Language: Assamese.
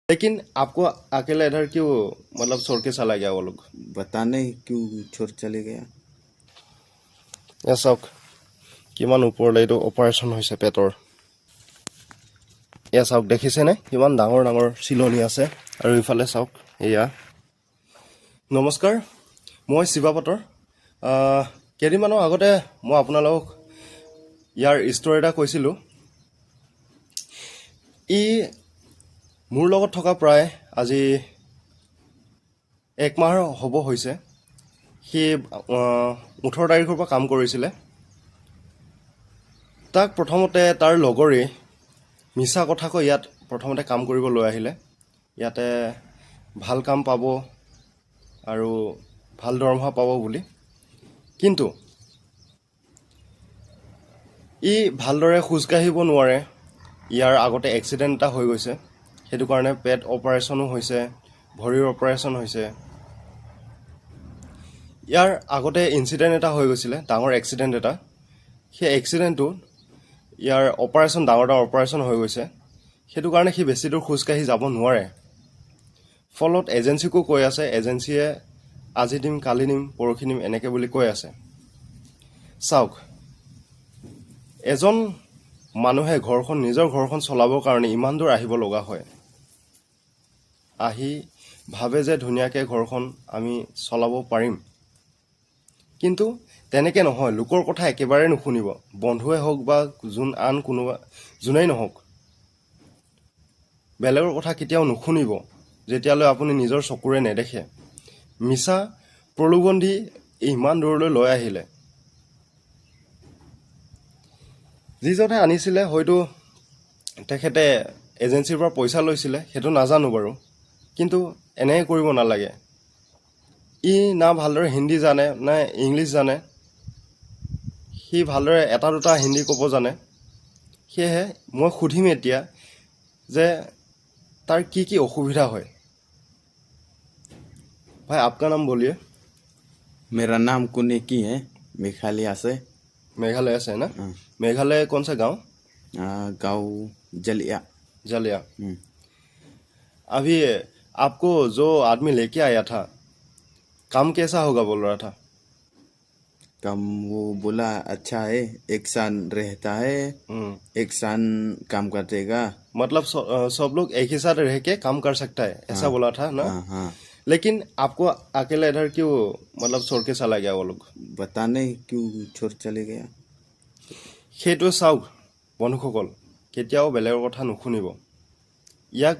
लेकिन आपको अकेला इधर क्यों मतलब छोड़ के चला गया वो लोग? बता नहीं क्यों छोड़ चले गया। এয়া চাওক কিমান ওপৰলৈ এইটো অপাৰেশ্যন হৈছে পেটৰ। এয়া চাওক দেখিছেনে কিমান ডাঙৰ ডাঙৰ চিলনি আছে। আৰু ইফালে চাওক এয়া। নমস্কাৰ, মই শিৱা পাটৰ। কেইদিনমানৰ আগতে মই আপোনালোকক ইয়াৰ ষ্টৰী এটা কৈছিলোঁ। ই মোৰ লগত থকা প্ৰায় আজি 1 মাহ হ'ব হৈছে। সি 18 তাৰিখৰ পৰা কাম কৰিছিলে। তাক প্ৰথমতে তাৰ লগৰে মিছা কথা কৈ ইয়াত প্ৰথমতে কাম কৰিব লৈ আহিলে। ইয়াতে ভাল কাম পাব আৰু ভাল দৰমহা পাব বুলি। কিন্তু ই ভালদৰে খোজকাঢ়িব নোৱাৰে। ইয়াৰ আগতে এক্সিডেণ্ট এটা হৈ গৈছে, সেইটো কাৰণে পেট অপাৰেশ্যনো হৈছে, ভৰিৰ অপাৰেশ্যন হৈছে। ইয়াৰ আগতে ইনচিডেণ্ট এটা হৈ গৈছিলে, ডাঙৰ এক্সিডেণ্ট এটা। সেই এক্সিডেণ্টটোত ইয়াৰ অপাৰেশ্যন ডাঙৰ ডাঙৰ অপাৰেশ্যন হৈ গৈছে, সেইটো কাৰণে সি বেছি দূৰ খোজকাঢ়ি যাব নোৱাৰে। ফলত এজেঞ্চিকো কৈ আছে, এজেঞ্চিয়ে আজি দিম, কালি নিম, পৰহি নিম এনেকৈ বুলি কৈ আছে। চাওক, এজন মানুহে নিজৰ ঘৰখন চলাবৰ কাৰণে ইমান দূৰ আহিব লগা হয়। আহি ভাবে যে ধুনীয়াকৈ ঘৰখন আমি চলাব পাৰিম, কিন্তু তেনেকৈ নহয়। লোকৰ কথা একেবাৰে নুশুনিব, বন্ধুৱে হওক বা আন কোনোবা যোনেই নহওক। বেলেগৰ কথা কেতিয়াও নুশুনিব যেতিয়ালৈ আপুনি নিজৰ চকুৰে নেদেখে। মিছা প্ৰলোভন দি ইমান দূৰলৈ লৈ আহিলে। যিজনে আনিছিলে হয়তো তেখেতে এজেঞ্চিৰ পৰা পইচা লৈছিলে, সেইটো নাজানো বাৰু। কিন্তু এনেকৈ কৰিব নালাগে। ই না ভালদৰে হিন্দী জানে না ইংলিছ জানে। সি ভালদৰে এটা দুটা হিন্দী ক'ব জানে। সেয়েহে মই সুধিম এতিয়া যে তাৰ কি কি অসুবিধা হয়। ভাই, आपका नाम बोलिए। मेरा नाम कुनेकी है, मेघालय से। मेघालय से है ना? हाँ। मेघालय कौन सा गांव? गाँव जलिया। जलिया। अभी आपको जो आदमी लेके आया था, काम कैसा होगा बोल रहा था? कम वो बोला अच्छा है, एक साल रहता है, एक साल काम करतेगा। मतलब सब लोग एक ही साथ रह के काम कर सकता है, ऐसा हाँ। बोला था ना? हाँ। लेकिन आपको अकेला इधर क्यों मतलब छोड़ के चला गया वो लोग? बता नहीं क्यों छोड़ चले गया। সেইটো চাওক বন্ধুসকল, কেতিয়াও বেলেগৰ কথা নুশুনিব। ইয়াক